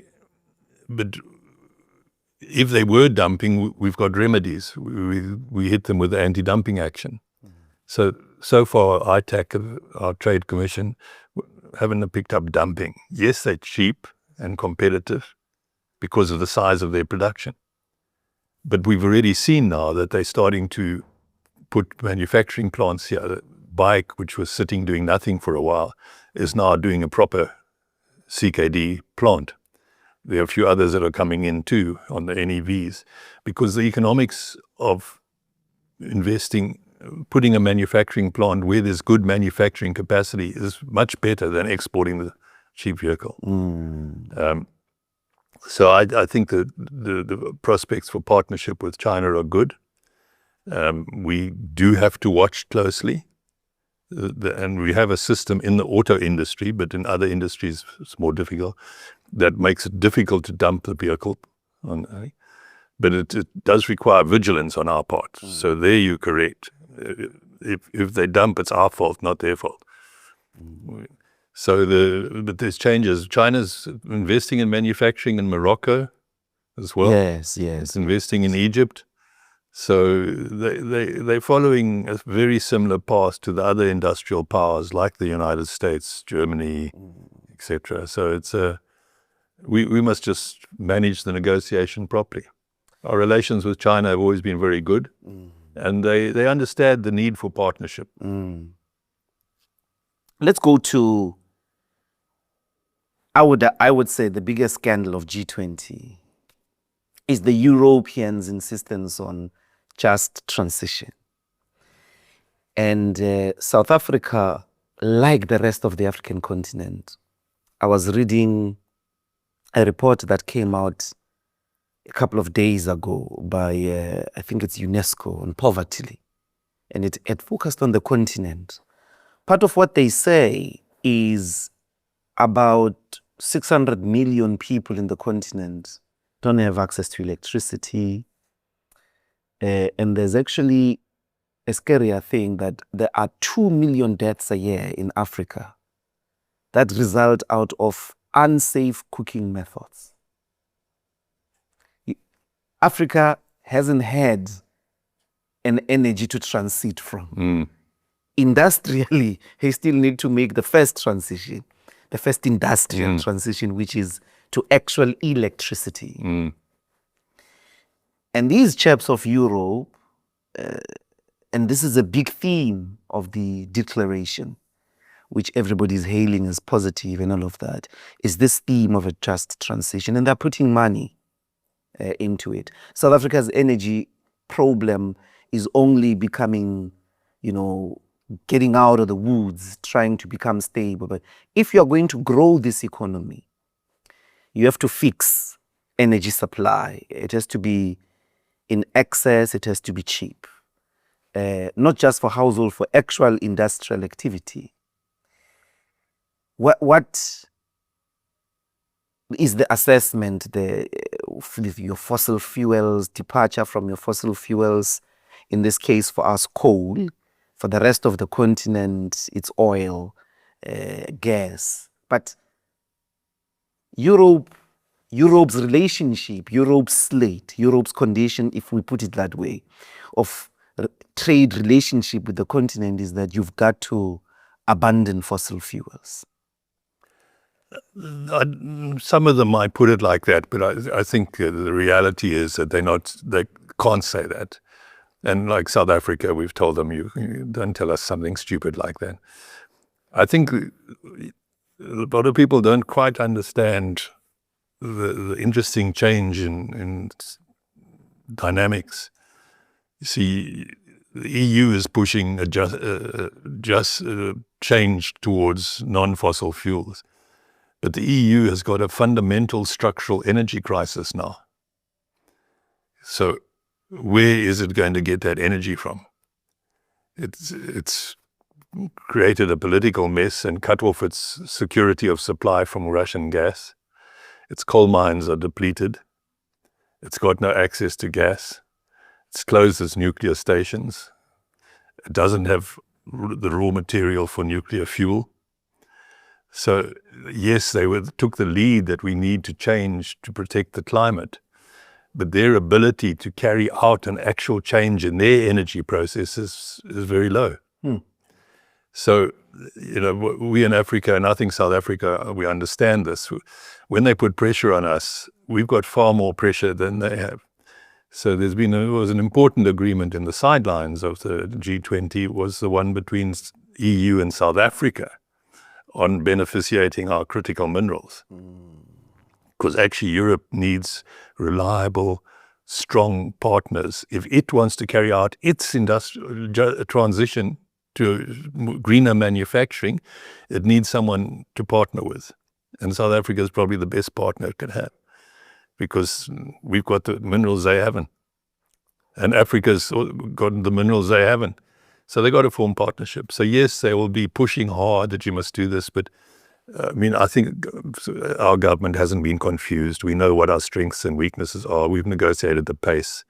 if they were dumping, we've got remedies. We hit them with the anti-dumping action. So far, ITAC, our Trade Commission, haven't picked up dumping. Yes, they're cheap and competitive because of the size of their production. But we've already seen now that they're starting to put manufacturing plants here. The Bike, which was sitting doing nothing for a while, is now doing a proper CKD plant. There are a few others that are coming in too on the NEVs, because the economics of investing, putting a manufacturing plant where there's good manufacturing capacity is much better than exporting the cheap vehicle. So I think the prospects for partnership with China are good. We do have to watch closely. And we have a system in the auto industry, but in other industries it's more difficult, that makes it difficult to dump the vehicle. But it does require vigilance on our part. So there you're correct. If they dump, it's our fault, not their fault. But there's changes. China's investing in manufacturing in Morocco as well. Yes. It's investing in Egypt. So they're following a very similar path to the other industrial powers like the United States, Germany, etc. So we must just manage the negotiation properly. Our relations with China have always been very good, and they understand the need for partnership. Let's go to, I would say, the biggest scandal of G20 is the Europeans' insistence on just transition. And South Africa, like the rest of the African continent, I was reading a report that came out a couple of days ago by, I think it's UNESCO, on poverty. And it focused on the continent. Part of what they say is about 600 million people in the continent don't have access to electricity. And there's actually a scarier thing that there are 2 million deaths a year in Africa that result out of unsafe cooking methods. Africa hasn't had an energy to transit from. Industrially, they still need to make the first transition, the first industrial transition, which is to actual electricity. And these chaps of Europe, and this is a big theme of the declaration, which everybody is hailing as positive and all of that, is this theme of a just transition. And they're putting money into it. South Africa's energy problem is only becoming, getting out of the woods, trying to become stable. But if you're going to grow this economy, you have to fix energy supply. It has to be in excess, it has to be cheap. Not just for household, for actual industrial activity. What is the assessment with your fossil fuels, departure from your fossil fuels, in this case for us coal, for the rest of the continent it's oil, gas. But Europe's relationship, Europe's slate, Europe's condition, if we put it that way, of trade relationship with the continent is that you've got to abandon fossil fuels. Some of them might put it like that, but I think the reality is that they can't say that. And like South Africa, we've told them, you don't tell us something stupid like that. I think a lot of people don't quite understand the interesting change in dynamics. You see, the EU is pushing a just change towards non-fossil fuels. But the EU has got a fundamental structural energy crisis now. So where is it going to get that energy from? It's created a political mess and cut off its security of supply from Russian gas. Its coal mines are depleted. It's got no access to gas. It's closed its nuclear stations. It doesn't have the raw material for nuclear fuel. So yes, they took the lead that we need to change to protect the climate, but their ability to carry out an actual change in their energy processes is very low. So, we in Africa, and I think South Africa, we understand this. When they put pressure on us, we've got far more pressure than they have. So there was an important agreement in the sidelines of the G20, was the one between EU and South Africa on beneficiating our critical minerals. Because actually Europe needs reliable, strong partners. If it wants to carry out its industrial transition to greener manufacturing, it needs someone to partner with. And South Africa is probably the best partner it could have, because we've got the minerals they haven't. And Africa's got the minerals they haven't. So they got to form partnerships. So yes, they will be pushing hard that you must do this, but I think our government hasn't been confused. We know what our strengths and weaknesses are. We've negotiated the pace.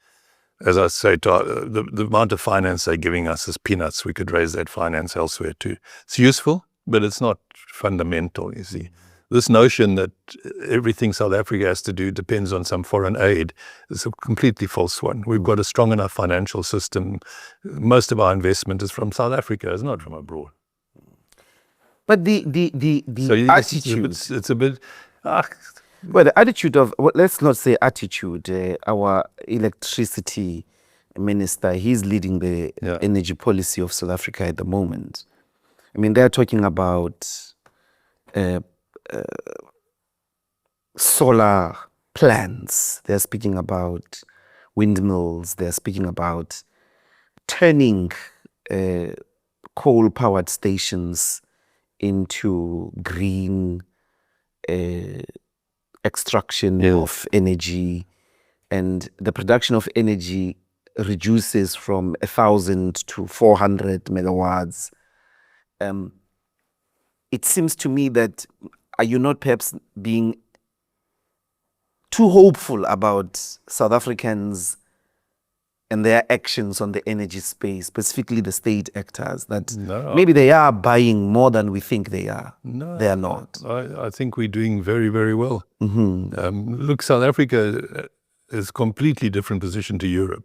As I say, the amount of finance they're giving us is peanuts. We could raise that finance elsewhere too. It's useful, but it's not fundamental, you see. This notion that everything South Africa has to do depends on some foreign aid is a completely false one. We've got a strong enough financial system. Most of our investment is from South Africa, it's not from abroad. But the attitude, it's a bit. Well, the attitude of, let's not say attitude. Our electricity minister, he's leading the energy policy of South Africa at the moment. I mean, they're talking about solar plants. They're speaking about windmills. They're speaking about turning coal-powered stations into green extraction of energy, and the production of energy reduces from 1,000 to 400 megawatts. It seems to me that, are you not perhaps being too hopeful about South Africans and their actions on the energy space, specifically the state actors, that No. maybe they are buying more than we think they are. No, they are not. I think we're doing very, very well. Mm-hmm. Look, South Africa is a completely different position to Europe.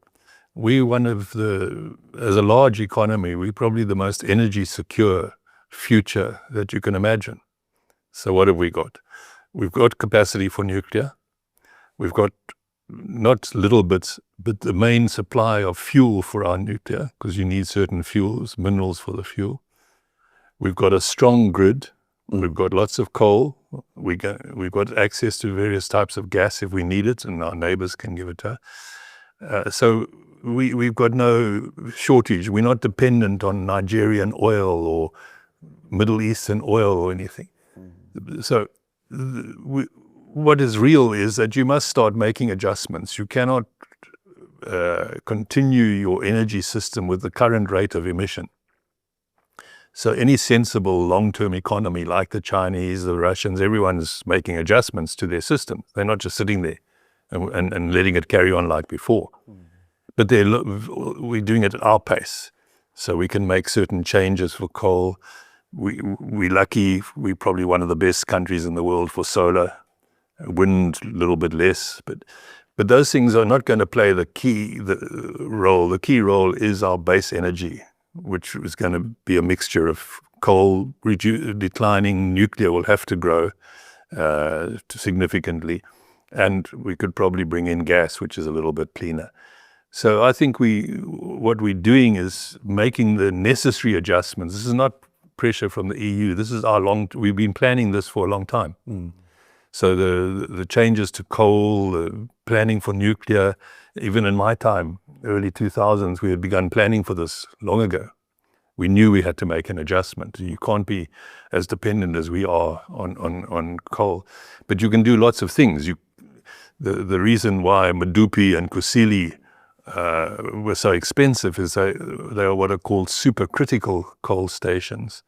We're one of as a large economy, we're probably the most energy secure future that you can imagine. So what have we got? We've got capacity for nuclear. We've got not little bits, but the main supply of fuel for our nuclear, because you need certain fuels, minerals for the fuel. We've got a strong grid. We've got lots of coal. We've got access to various types of gas if we need it, and our neighbors can give it to us. So we've got no shortage. We're not dependent on Nigerian oil or Middle Eastern oil or anything. So what is real is that you must start making adjustments. You cannot continue your energy system with the current rate of emission. So any sensible long-term economy like the Chinese, the Russians, everyone's making adjustments to their system. They're not just sitting there and letting it carry on like before. But we're doing it at our pace. So we can make certain changes for coal. We're lucky. We're probably one of the best countries in the world for solar. Wind, a little bit less. But those things are not going to play the key role. The key role is our base energy, which is going to be a mixture of coal declining, nuclear will have to grow significantly, and we could probably bring in gas, which is a little bit cleaner. So I think what we're doing is making the necessary adjustments. This is not pressure from the EU. This is we've been planning this for a long time. So the changes to coal, the planning for nuclear, even in my time, early 2000s, we had begun planning for this long ago. We knew we had to make an adjustment. You can't be as dependent as we are on coal. But you can do lots of things. The reason why Medupi and Kusile were so expensive is they are what are called supercritical coal stations.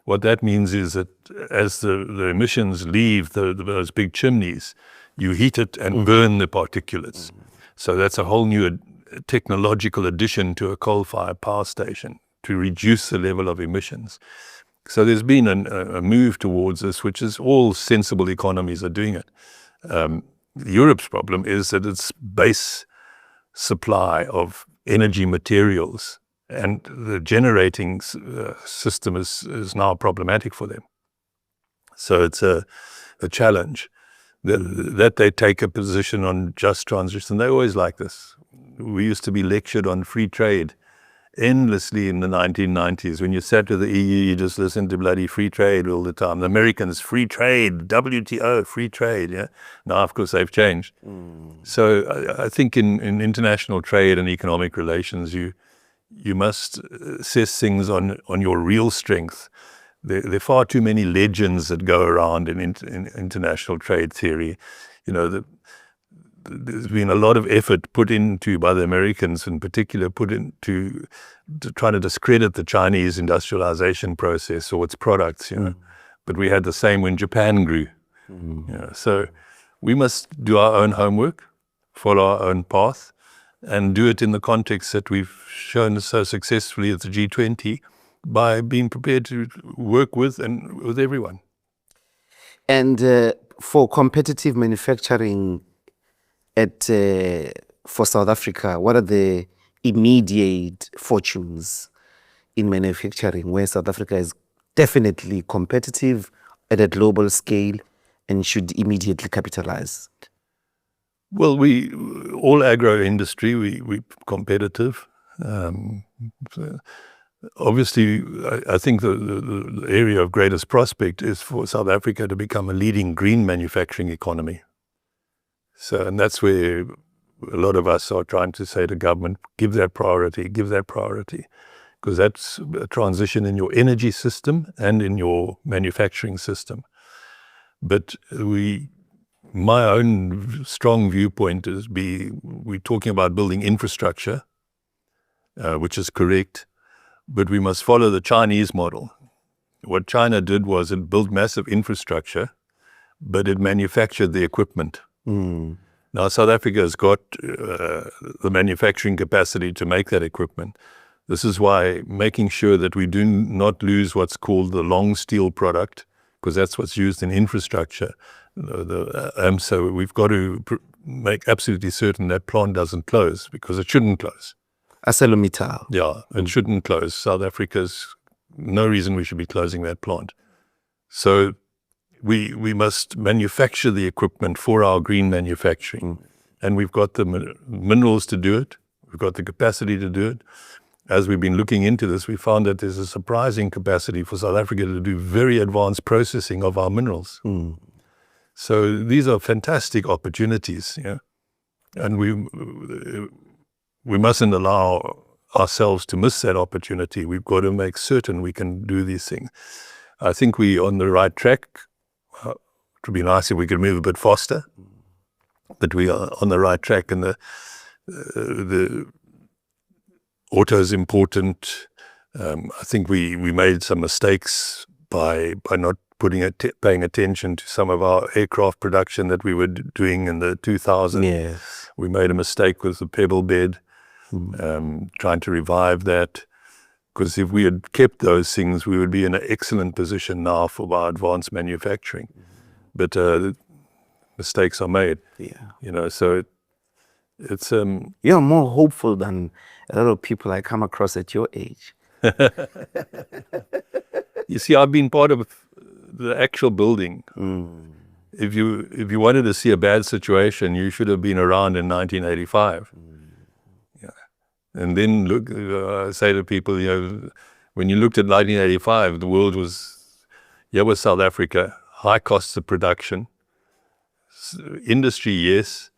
What that means is that as the emissions leave those big chimneys, you heat it and burn the particulates. So that's a whole new technological addition to a coal-fired power station to reduce the level of emissions. So there's been a move towards this, which is all sensible economies are doing it. Europe's problem is that its base supply of energy materials and the generating system is now problematic for them. So it's a challenge that they take a position on just transition. They always like this. We used to be lectured on free trade endlessly in the 1990s. When you sat with the EU, you just listened to bloody free trade all the time. The Americans, free trade, WTO, free trade. Yeah. Now, of course, they've changed. So I think in international trade and economic relations, you must assess things on your real strength. There are far too many legends that go around in international trade theory. There's been a lot of effort put into, by the Americans in particular, put into to try to discredit the Chinese industrialization process or its products. But we had the same when Japan grew. So we must do our own homework, follow our own path, and do it in the context that we've shown so successfully at the G20 by being prepared to work with everyone. And for competitive manufacturing for South Africa, what are the immediate fortunes in manufacturing where South Africa is definitely competitive at a global scale and should immediately capitalize? Well, all agro industry, we're competitive. Obviously, I think the area of greatest prospect is for South Africa to become a leading green manufacturing economy. So, and that's where a lot of us are trying to say to government, give that priority, because that's a transition in your energy system and in your manufacturing system. But my own strong viewpoint is we're talking about building infrastructure, which is correct, but we must follow the Chinese model. What China did was it built massive infrastructure, but it manufactured the equipment. Now, South Africa has got the manufacturing capacity to make that equipment. This is why making sure that we do not lose what's called the long steel product, because that's what's used in infrastructure. So we've got to make absolutely certain that plant doesn't close, because it shouldn't close. ArcelorMittal. Yeah, it shouldn't close. South Africa's no reason we should be closing that plant. So we must manufacture the equipment for our green manufacturing. And we've got the minerals to do it. We've got the capacity to do it. As we've been looking into this, we found that there's a surprising capacity for South Africa to do very advanced processing of our minerals. So these are fantastic opportunities, and we mustn't allow ourselves to miss that opportunity. We've got to make certain we can do these things. I think we're on the right track. It would be nice if we could move a bit faster, but we are on the right track, and the auto is important. I think we made some mistakes by not paying attention to some of our aircraft production that we were doing in the 2000s. Yes. We made a mistake with the pebble bed, trying to revive that. Because if we had kept those things, we would be in an excellent position now for our advanced manufacturing. But mistakes are made. Yeah. So it's You're more hopeful than a lot of people I come across at your age. You see, I've been part of the actual building. If you wanted to see a bad situation, you should have been around in 1985. And then look, I say to people, when you looked at 1985, the world was, was South Africa, high costs of production, industry, yes,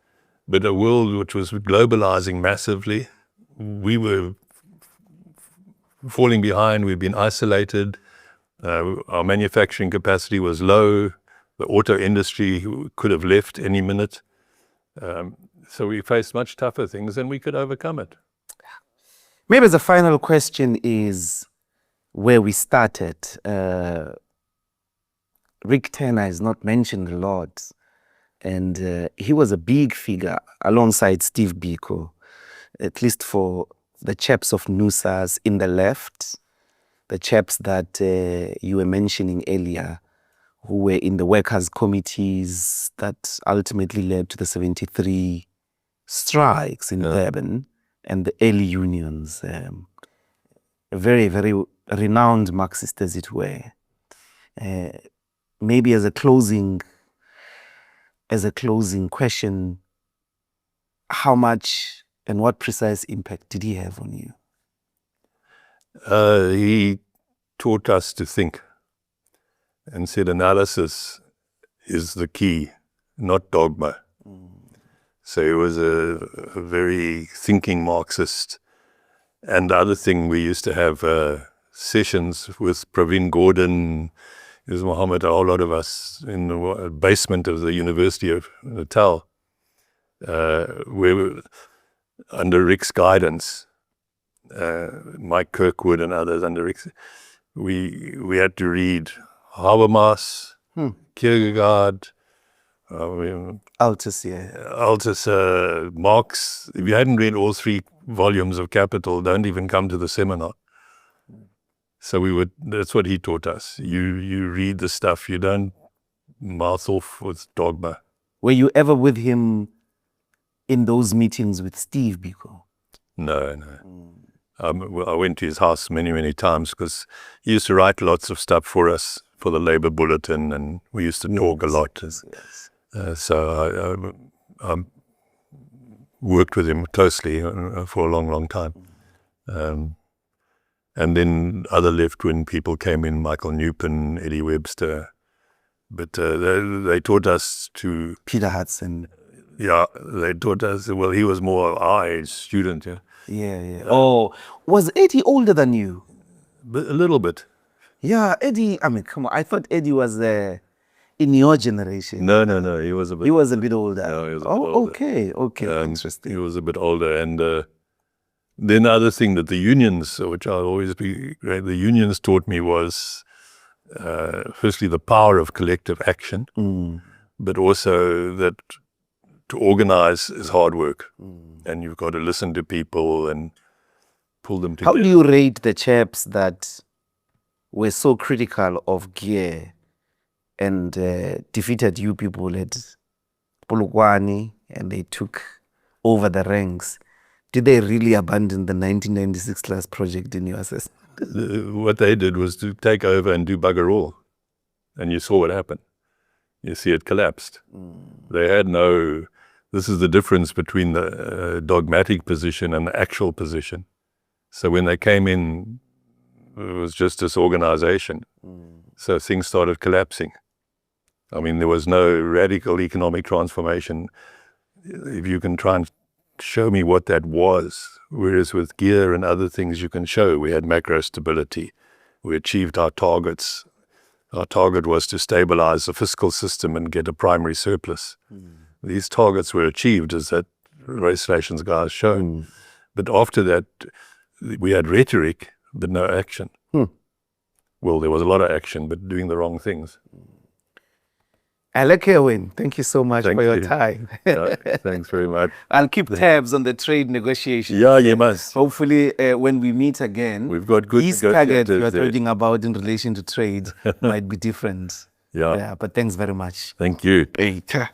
but a world which was globalizing massively. We were falling behind. We've been isolated. Our manufacturing capacity was low. The auto industry could have left any minute. So we faced much tougher things, and we could overcome it. Maybe the final question is where we started. Rick Turner is not mentioned a lot, and he was a big figure alongside Steve Biko, at least for the chaps of NUSAS in the left, the chaps that you were mentioning earlier, who were in the workers' committees that ultimately led to the 73 strikes in Durban. And the early unions, very, very renowned Marxists, as it were. Maybe as a closing question, how much and what precise impact did he have on you? He taught us to think, and said analysis is the key, not dogma. So he was a very thinking Marxist. And the other thing, we used to have sessions with Pravin Gordon, Mohammed, a whole lot of us in the basement of the University of Natal, where under Rick's guidance, Mike Kirkwood and others under Rick's, we had to read Habermas, Kierkegaard, Althusser, Marx. If you hadn't read all 3 volumes of Capital, don't even come to the seminar. So that's what he taught us. You read the stuff, you don't mouth off with dogma. Were you ever with him in those meetings with Steve Biko? No. I went to his house many, many times because he used to write lots of stuff for us for the Labour Bulletin, and we used to talk a lot. So I worked with him closely for a long, long time. And then other left-wing people came in, Michael Newpin, Eddie Webster. But they taught us to... Peter Hudson. Yeah, they taught us, well, he was more our age student. Oh, was Eddie older than you? A little bit. Yeah, Eddie, I mean, come on. I thought Eddie was in your generation. No, he was a bit... He was a bit older. No, he was a bit older. Okay, interesting. He was a bit older. And then the other thing that the unions, which I'll always be great, the unions taught me was, firstly, the power of collective action, but also that to organize is hard work. And you've got to listen to people and pull them How together. do you rate the chaps that were so critical of gear and defeated you people at Polokwane and they took over the ranks? Did they really abandon the 1996 class project in your assessment? What they did was to take over and do bugger all. And you saw what happened. You see it collapsed. They had no... This is the difference between the dogmatic position and the actual position. So when they came in, it was just disorganization. So things started collapsing. I mean, there was no radical economic transformation. If you can try and show me what that was, whereas with gear and other things you can show, we had macro stability. We achieved our targets. Our target was to stabilize the fiscal system and get a primary surplus. These targets were achieved, as that race relations guy has shown. But after that, we had rhetoric, but no action. Well, there was a lot of action, but doing the wrong things. Alec Erwin, thank you so much Thank for your you. time. Thanks very much. I'll keep tabs on the trade negotiations. Yeah, you must. Hopefully, when we meet again, We've got good these targets you are negotiators there. talking about in relation to trade might be different. Yeah. But thanks very much. Thank you. Later.